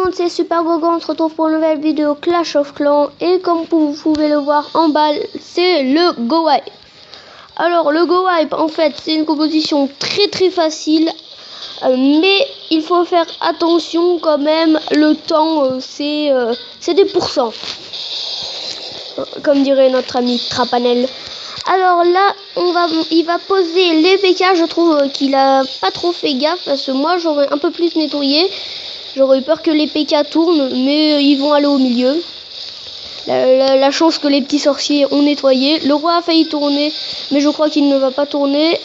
monde, c'est Super Gogo, on se retrouve pour une nouvelle vidéo Clash of Clans. Et comme vous pouvez le voir en bas, c'est le Go Wipe. Alors le Go Wipe, en fait, c'est une composition très facile. Mais il faut faire attention quand même, le temps, c'est des pourcents. Comme dirait notre ami Trapanel. Alors là, il va poser les PK. Je trouve qu'il a pas trop fait gaffe, parce que moi j'aurais un peu plus nettoyé. J'aurais eu peur que les PK tournent, mais ils vont aller au milieu. La chance que les petits sorciers ont nettoyé. Le roi a failli tourner, mais je crois qu'il ne va pas tourner.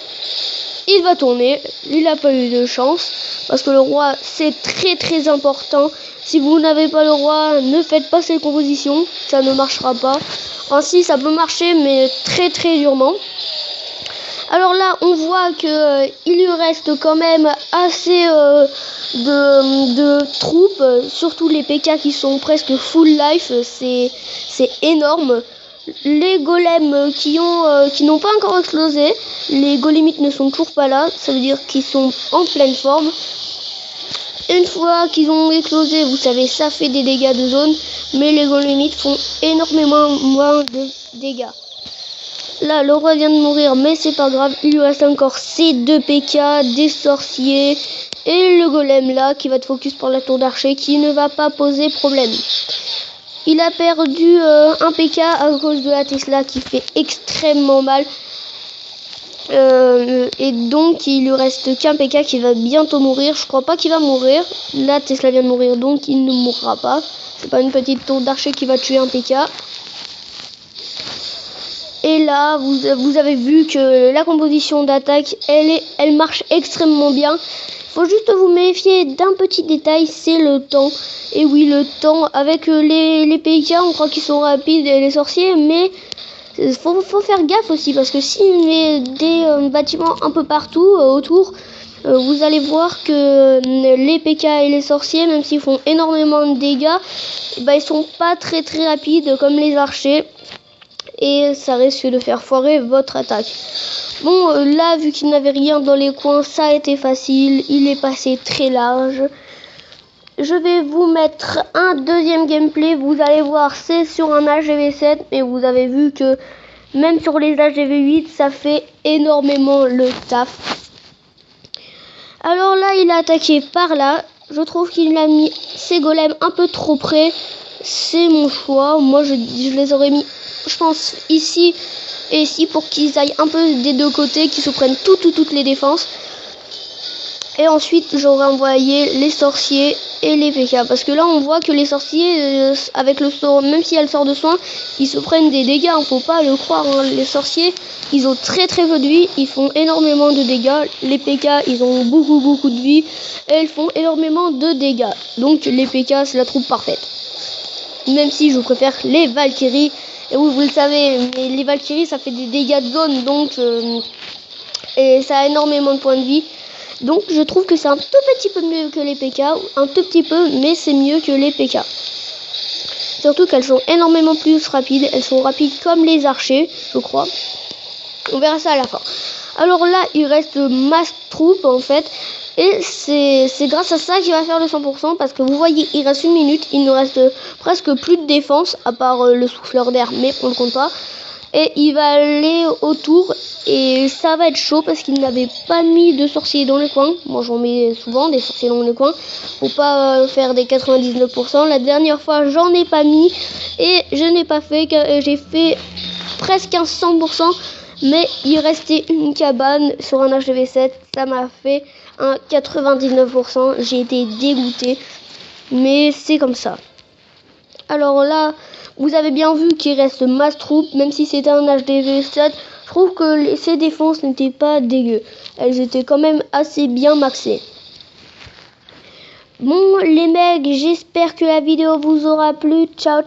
Il va tourner. Il n'a pas eu de chance, parce que le roi, c'est très important. Si vous n'avez pas le roi, ne faites pas cette composition. Ça ne marchera pas. Enfin si, ça peut marcher, mais très durement. Alors là, on voit que il lui reste quand même assez de troupes, surtout les PK qui sont presque full life, c'est énorme. Les golems qui n'ont pas encore explosé, les golémites ne sont toujours pas là, ça veut dire qu'ils sont en pleine forme. Une fois qu'ils ont explosé, vous savez, ça fait des dégâts de zone, mais les golémites font énormément moins de dégâts. Là, le roi vient de mourir, mais c'est pas grave. Il lui reste encore ces deux PK, des sorciers et le golem là qui va être focus pour la tour d'archer, qui ne va pas poser problème. Il a perdu un PK à cause de la Tesla qui fait extrêmement mal. Et donc il lui reste qu'un PK qui va bientôt mourir. Je crois pas qu'il va mourir. La Tesla vient de mourir, donc il ne mourra pas. C'est pas une petite tour d'archer qui va tuer un PK. Et là, vous avez vu que la composition d'attaque, elle marche extrêmement bien. Il faut juste vous méfier d'un petit détail, c'est le temps. Et oui, le temps, avec les PK, on croit qu'ils sont rapides, et les sorciers, mais faut faire gaffe aussi, parce que si on met des bâtiments un peu partout autour, vous allez voir que les PK et les sorciers, même s'ils font énormément de dégâts, bah, ils sont pas très rapides comme les archers. Et ça risque de faire foirer votre attaque. Bon, là, vu qu'il n'avait rien dans les coins, ça a été facile. Il est passé très large. Je vais vous mettre un deuxième gameplay. Vous allez voir, c'est sur un HGV7. Mais vous avez vu que même sur les HGV8, ça fait énormément le taf. Alors là, il a attaqué par là. Je trouve qu'il a mis ses golems un peu trop près. C'est mon choix. Moi, je les aurais mis, je pense, ici et ici, pour qu'ils aillent un peu des deux côtés, qu'ils se prennent toutes les défenses. Et ensuite, j'aurais envoyé les sorciers et les PK. Parce que là, on voit que les sorciers, avec le sort, même si elle sort de soin, ils se prennent des dégâts. Hein, faut pas le croire. Hein. Les sorciers, ils ont très peu de vie. Ils font énormément de dégâts. Les PK, ils ont beaucoup de vie. Et ils font énormément de dégâts. Donc, les PK, c'est la troupe parfaite. Même si je préfère les Valkyries. Et oui, vous le savez, mais les Valkyries, ça fait des dégâts de zone, donc et ça a énormément de points de vie. Donc je trouve que c'est un tout petit peu mieux que les PK, un tout petit peu, mais c'est mieux que les PK. Surtout qu'elles sont énormément plus rapides, elles sont rapides comme les archers, je crois. On verra ça à la fin. Alors là, il reste masse troupe en fait. Et c'est grâce à ça qu'il va faire le 100%, parce que vous voyez, il reste une minute, il nous reste presque plus de défense, à part le souffleur d'air, mais on le compte pas. Et il va aller autour, et ça va être chaud, parce qu'il n'avait pas mis de sorciers dans les coins. Moi j'en mets souvent des sorciers dans les coins, pour pas faire des 99%. La dernière fois, j'en ai pas mis, et je n'ai pas fait, j'ai fait presque un 100%. Mais il restait une cabane sur un HGV7, ça m'a fait un 99%, j'ai été dégoûté, mais c'est comme ça. Alors là, vous avez bien vu qu'il reste masse troupe, même si c'était un HGV7, je trouve que ces défenses n'étaient pas dégueu, elles étaient quand même assez bien maxées. Bon les mecs, j'espère que la vidéo vous aura plu, ciao.